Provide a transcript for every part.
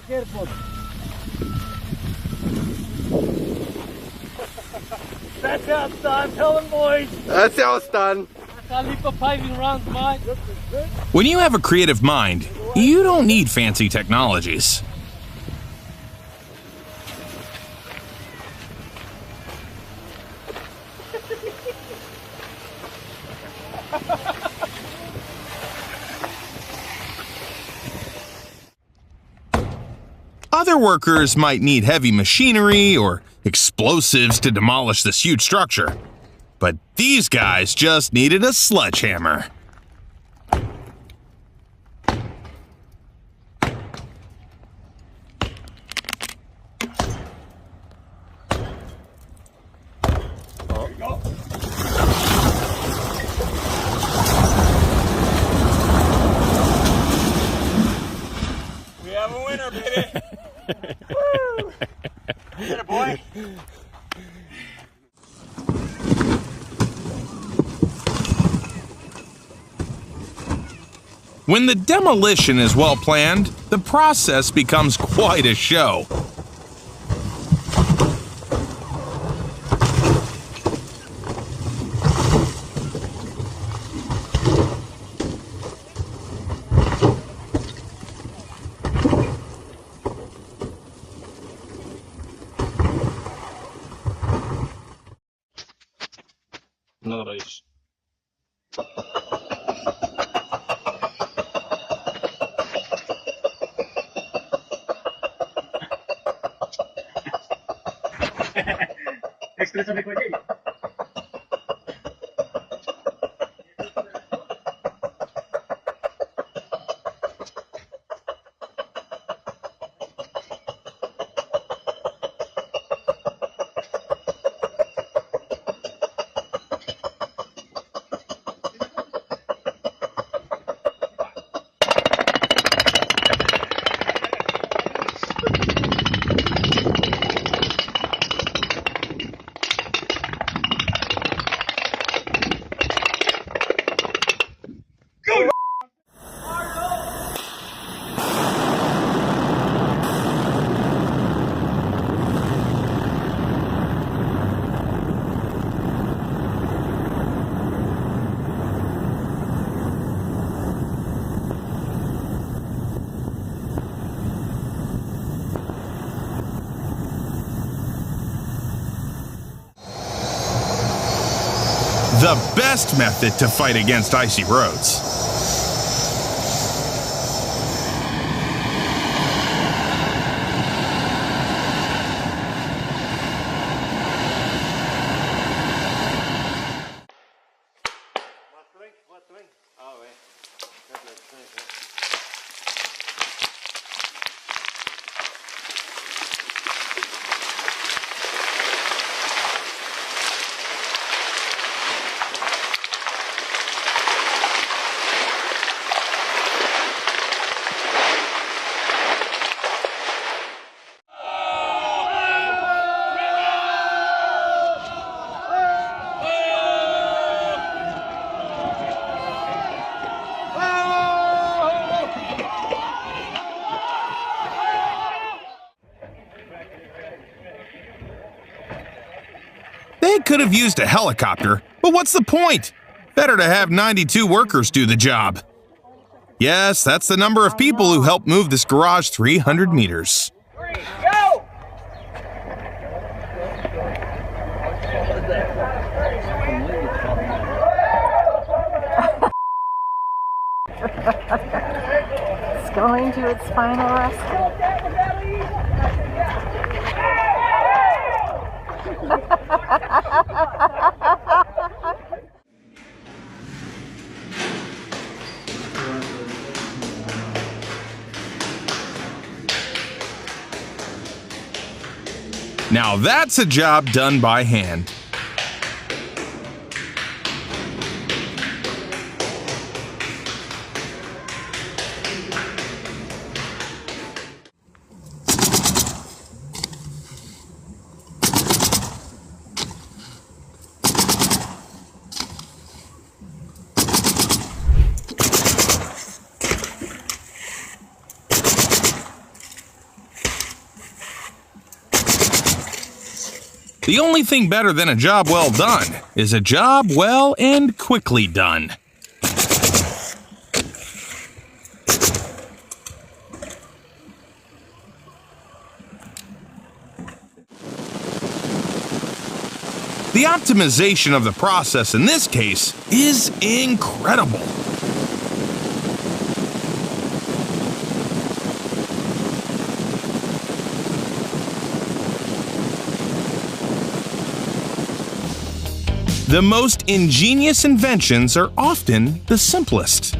Careful. That's how it's done. Tell them, boys. That's how it's done. That's how Lipa paving runs, mate. When you have a creative mind, you don't need fancy technologies. Other workers might need heavy machinery or explosives to demolish this huge structure, but these guys just needed a sledgehammer. We have a winner, baby. Woo! Get it, boy. When the demolition is well planned, the process becomes quite a show. Another race. Exprésame con ella. The best method to fight against icy roads. They could have used a helicopter, but what's the point? Better to have 92 workers do the job. Yes, that's the number of people who helped move this garage 300 meters. Go! It's going to its final rest. Now that's a job done by hand. The only thing better than a job well done is a job well and quickly done. The optimization of the process in this case is incredible. The most ingenious inventions are often the simplest.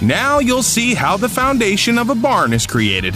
Now you'll see how the foundation of a barn is created.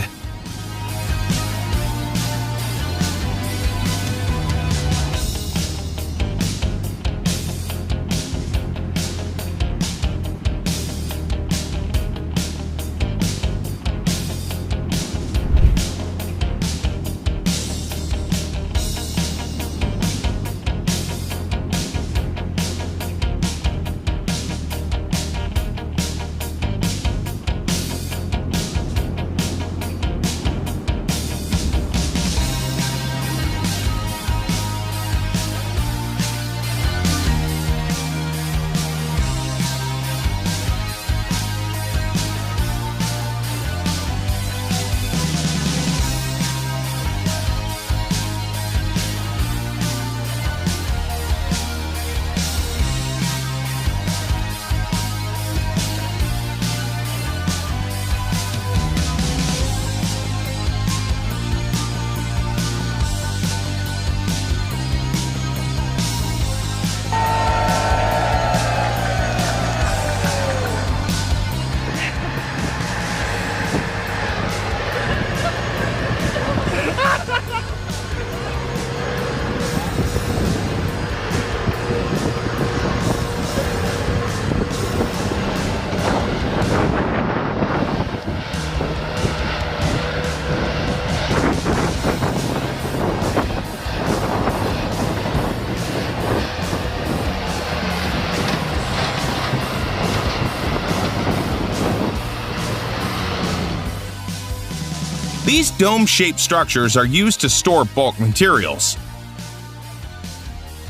These dome-shaped structures are used to store bulk materials.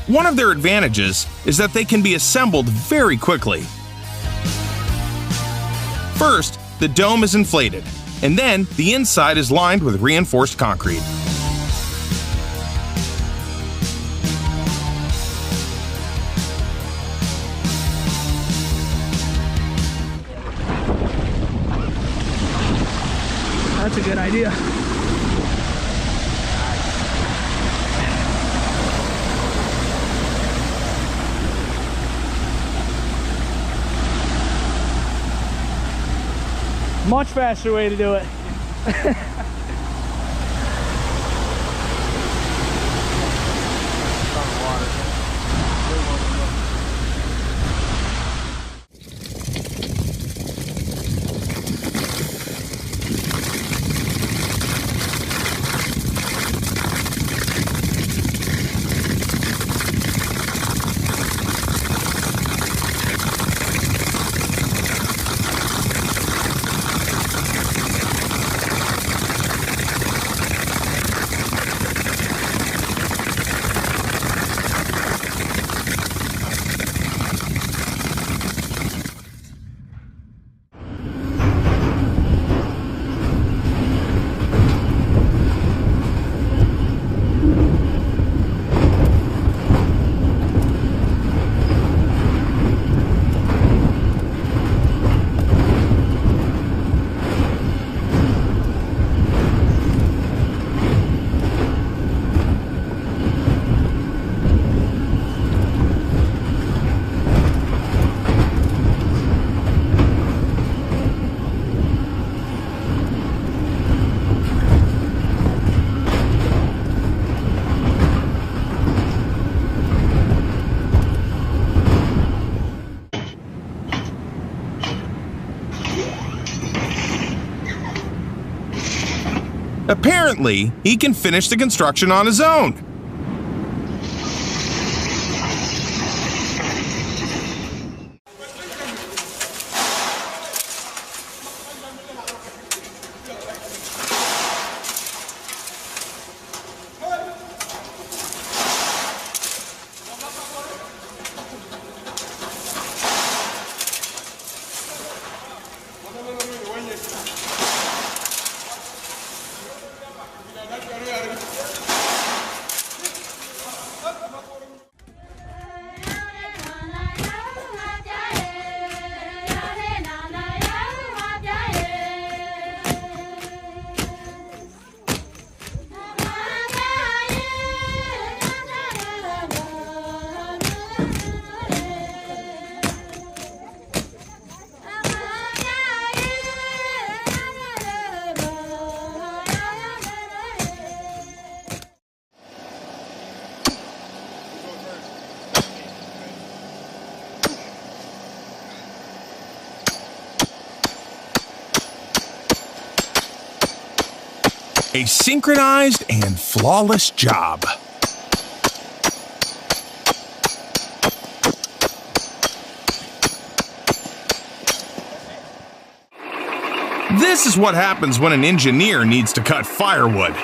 One of their advantages is that they can be assembled very quickly. First, the dome is inflated, and then the inside is lined with reinforced concrete. That's a good idea. Much faster way to do it. Apparently, he can finish the construction on his own. A synchronized and flawless job. This is what happens when an engineer needs to cut firewood.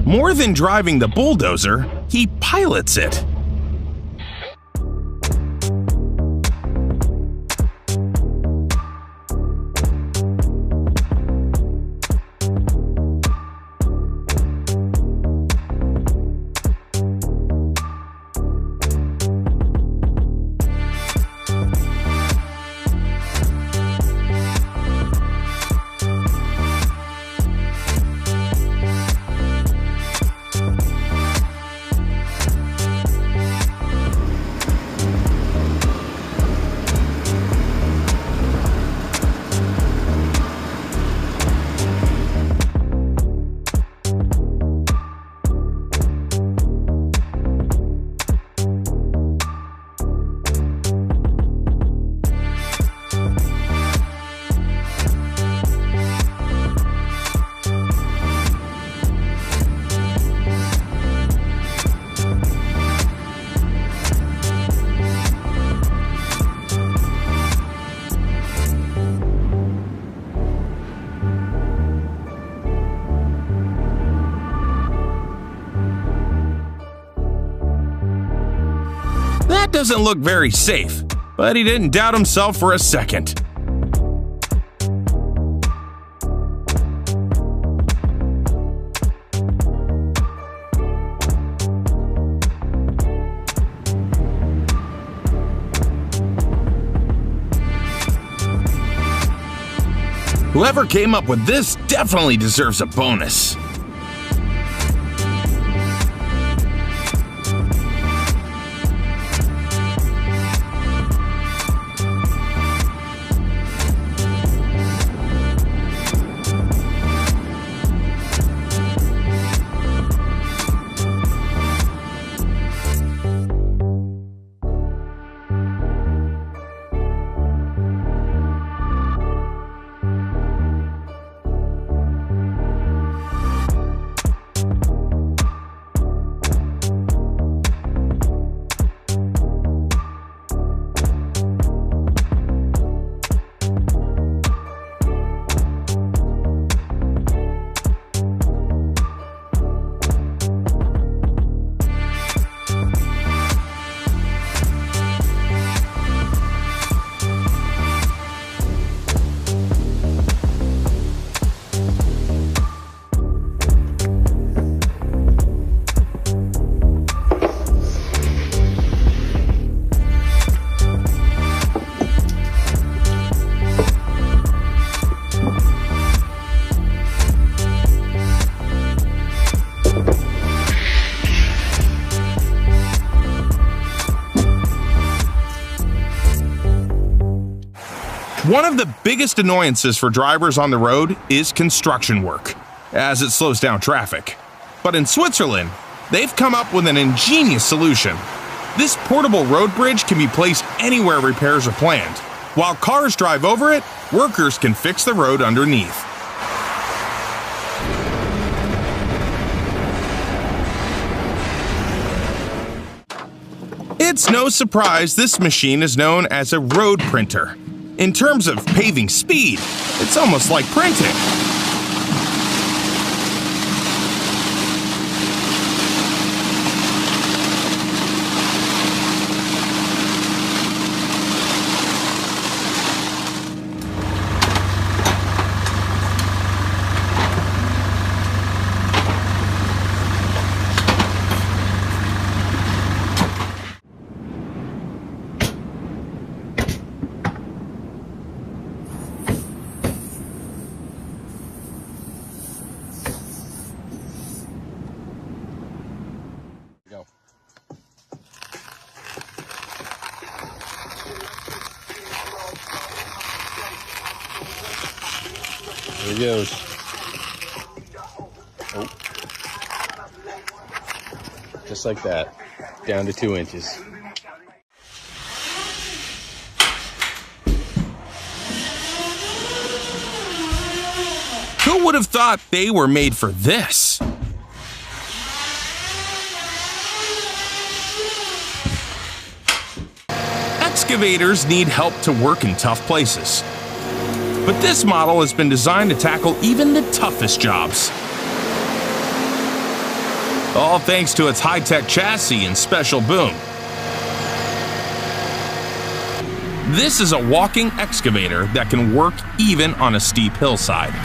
More than driving the bulldozer, he pilots it. That doesn't look very safe, but he didn't doubt himself for a second. Whoever came up with this definitely deserves a bonus. One of the biggest annoyances for drivers on the road is construction work, as it slows down traffic. But in Switzerland, they've come up with an ingenious solution. This portable road bridge can be placed anywhere repairs are planned. While cars drive over it, workers can fix the road underneath. It's no surprise this machine is known as a road printer. In terms of paving speed, it's almost like printing. Go. There he goes. Oh. Just like that. Down to 2 inches. Who would have thought they were made for this? Excavators need help to work in tough places. But this model has been designed to tackle even the toughest jobs. All thanks to its high-tech chassis and special boom. This is a walking excavator that can work even on a steep hillside.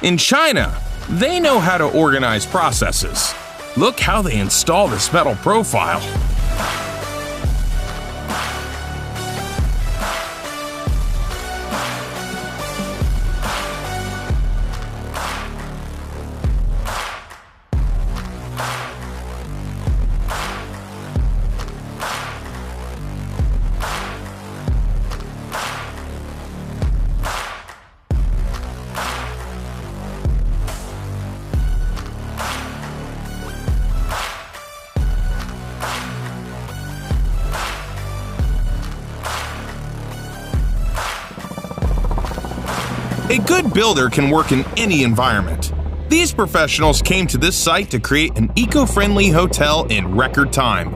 In China, they know how to organize processes. Look how they install this metal profile. A good builder can work in any environment. These professionals came to this site to create an eco-friendly hotel in record time,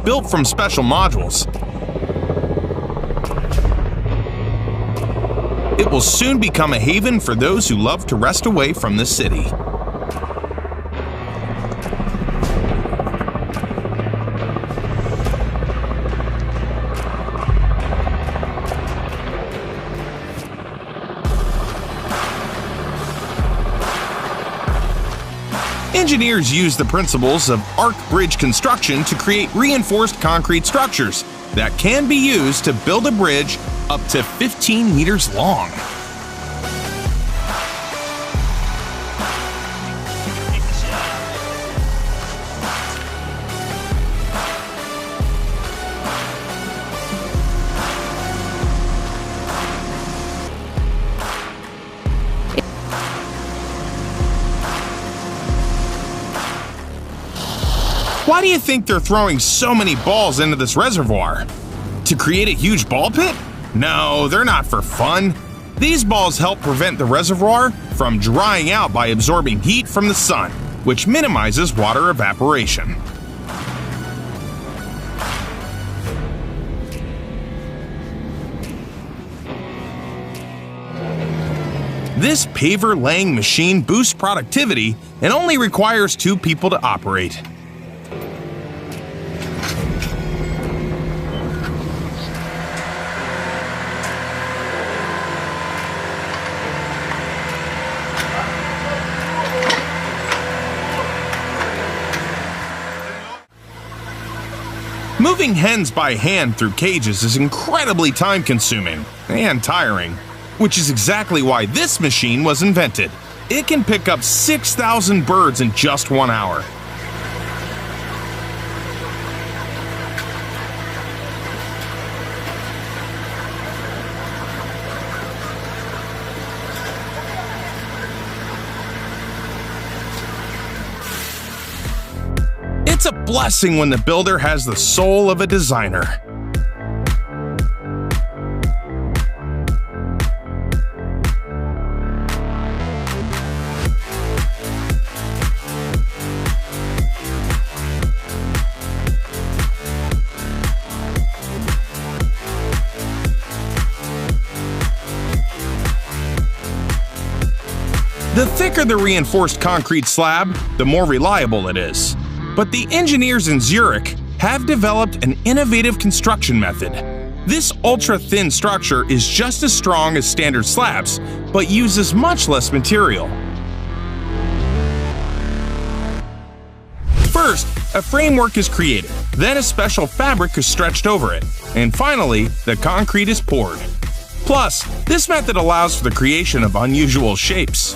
built from special modules. It will soon become a haven for those who love to rest away from the city. Engineers use the principles of arc bridge construction to create reinforced concrete structures that can be used to build a bridge up to 15 meters long. Why do you think they're throwing so many balls into this reservoir? To create a huge ball pit? No, they're not for fun. These balls help prevent the reservoir from drying out by absorbing heat from the sun, which minimizes water evaporation. This paver-laying machine boosts productivity and only requires 2 people to operate. Moving hens by hand through cages is incredibly time-consuming and tiring, which is exactly why this machine was invented. It can pick up 6,000 birds in just 1 hour. It's a blessing when the builder has the soul of a designer. The thicker the reinforced concrete slab, the more reliable it is. But the engineers in Zurich have developed an innovative construction method. This ultra-thin structure is just as strong as standard slabs, but uses much less material. First, a framework is created, then a special fabric is stretched over it, and finally, the concrete is poured. Plus, this method allows for the creation of unusual shapes.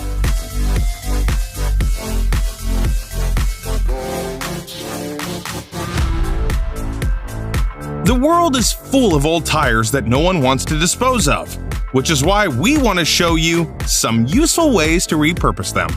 The world is full of old tires that no one wants to dispose of, which is why we want to show you some useful ways to repurpose them.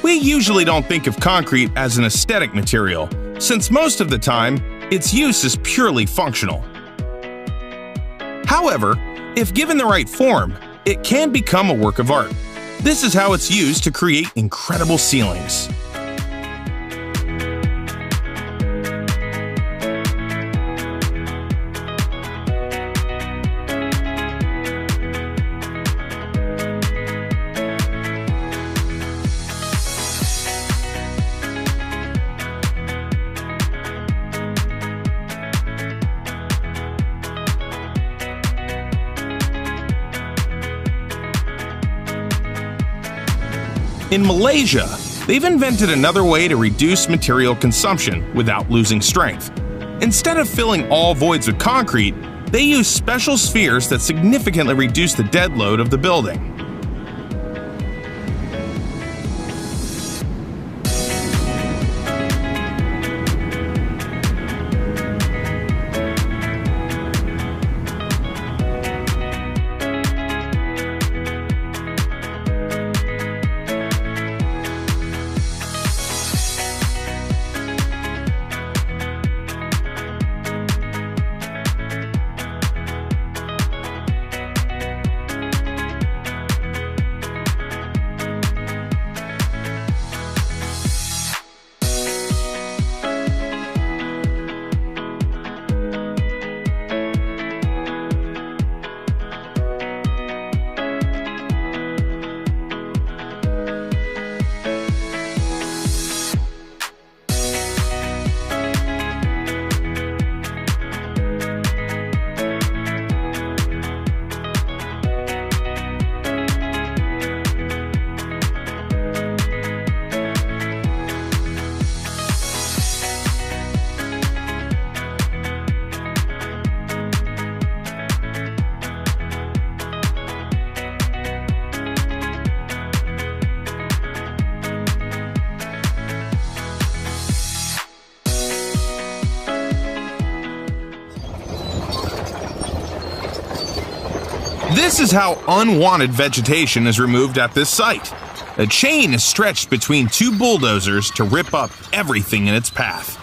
We usually don't think of concrete as an aesthetic material, since most of the time, its use is purely functional. However, if given the right form, it can become a work of art. This is how it's used to create incredible ceilings. In Malaysia, they've invented another way to reduce material consumption without losing strength. Instead of filling all voids with concrete, they use special spheres that significantly reduce the dead load of the building. This is how unwanted vegetation is removed at this site. A chain is stretched between two bulldozers to rip up everything in its path.